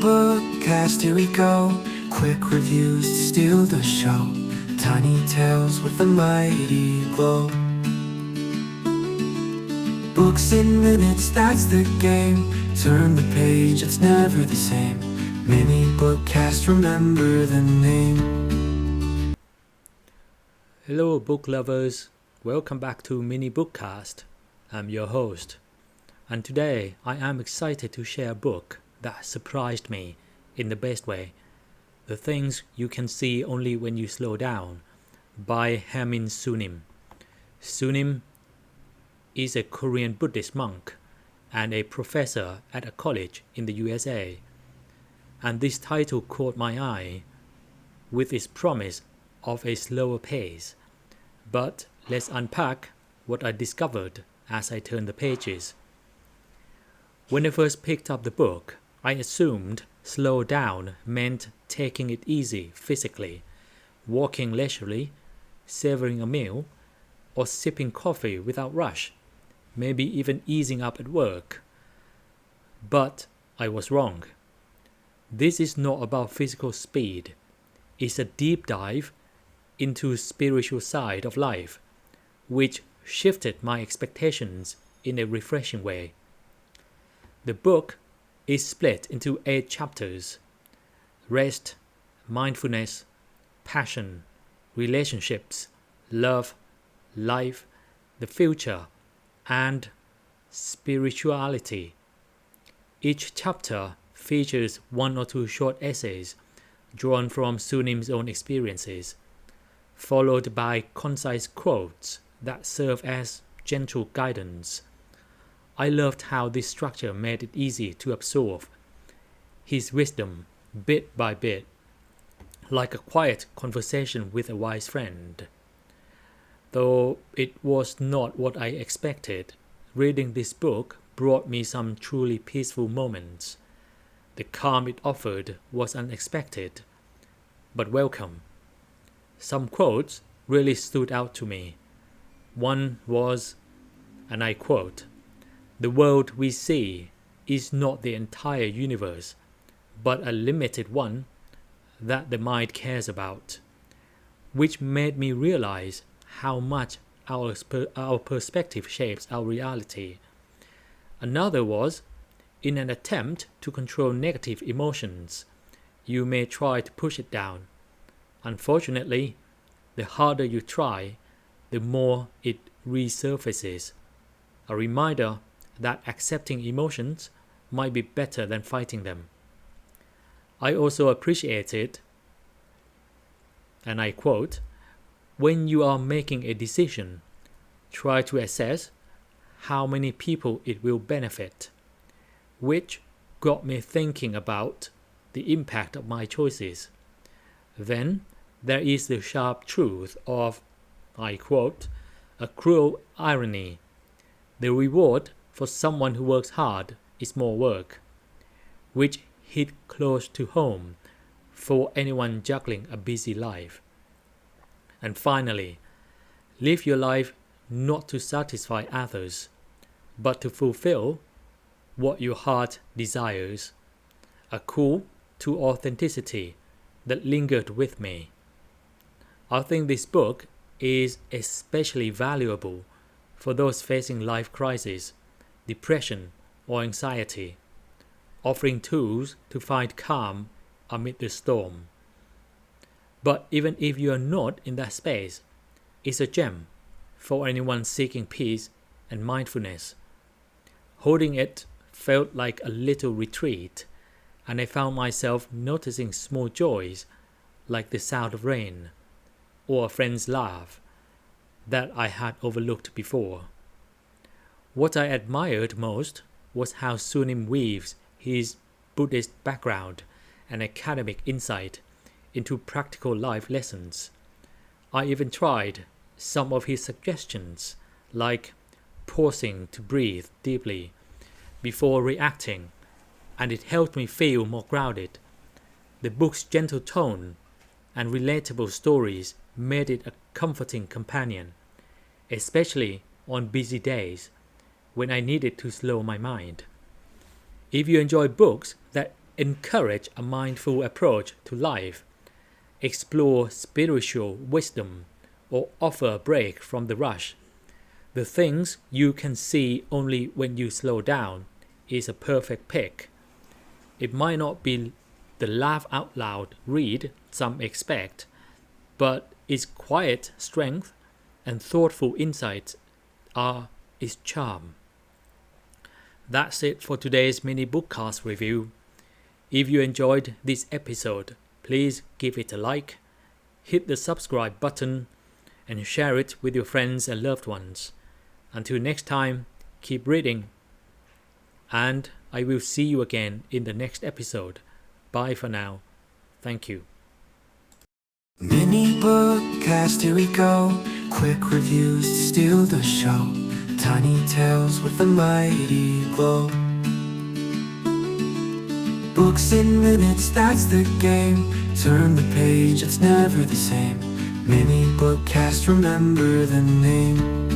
BookCast, here we go. Quick reviews to steal the show. Tiny tales with a mighty glow. Books in minutes, that's the game. Turn the page, it's never the same. Mini BookCast, remember the name. Hello book lovers, welcome back to Mini BookCast. I'm your host, and today I am excited to share a book that surprised me in the best way. The Things You Can See Only When You Slow Down by Haemin Sunim. Sunim is a Korean Buddhist monk and a professor at a college in the USA. And this title caught my eye with its promise of a slower pace. But let's unpack what I discovered as I turned the pages. When I first picked up the book, I assumed slow down meant taking it easy physically, walking leisurely, savoring a meal, or sipping coffee without rush, maybe even easing up at work. But I was wrong. This is not about physical speed. It's a deep dive into the spiritual side of life, which shifted my expectations in a refreshing way. The book is split into 8 chapters: rest, mindfulness, passion, relationships, love, life, the future, and spirituality. Each chapter features 1 or 2 short essays drawn from Sunim's own experiences, followed by concise quotes that serve as gentle guidance. I loved how this structure made it easy to absorb his wisdom bit by bit, like a quiet conversation with a wise friend. Though it was not what I expected, reading this book brought me some truly peaceful moments. The calm it offered was unexpected, but welcome. Some quotes really stood out to me. One was, and I quote, "The world we see is not the entire universe, but a limited one that the mind cares about," which made me realize how much our perspective shapes our reality. Another was, "In an attempt to control negative emotions, you may try to push it down. Unfortunately, the harder you try, the more it resurfaces." A reminder that accepting emotions might be better than fighting them. I also appreciated, and I quote, "When you are making a decision, try to assess how many people it will benefit," which got me thinking about the impact of my choices. Then there is the sharp truth of, I quote, "a cruel irony. The reward for someone who works hard is more work," which hit close to home for anyone juggling a busy life. And finally, live your life not to satisfy others, but to fulfill what your heart desires. A call to authenticity that lingered with me. I think this book is especially valuable for those facing life crises, depression, or anxiety, offering tools to find calm amid the storm. But even if you are not in that space, it's a gem for anyone seeking peace and mindfulness. Holding it felt like a little retreat, and I found myself noticing small joys like the sound of rain or a friend's laugh that I had overlooked before. What I admired most was how Sunim weaves his Buddhist background and academic insight into practical life lessons. I even tried some of his suggestions, like pausing to breathe deeply before reacting, and it helped me feel more grounded. The book's gentle tone and relatable stories made it a comforting companion, especially on busy days when I needed to slow my mind. If you enjoy books that encourage a mindful approach to life, explore spiritual wisdom, or offer a break from the rush. The things you can see only when you slow down is a perfect pick. It might not be the laugh out loud read some expect, but its quiet strength and thoughtful insights are its charm. That's it for today's mini bookcast review. If you enjoyed this episode, please give it a like, hit the subscribe button, and share it with your friends and loved ones. Until next time, keep reading. And I will see you again in the next episode. Bye for now. Thank you. Mini BookCast, here we go. Quick reviews to steal the show. Tiny tales with a mighty glow. Books in minutes, that's the game. Turn the page, it's never the same. Mini BookCast, remember the name.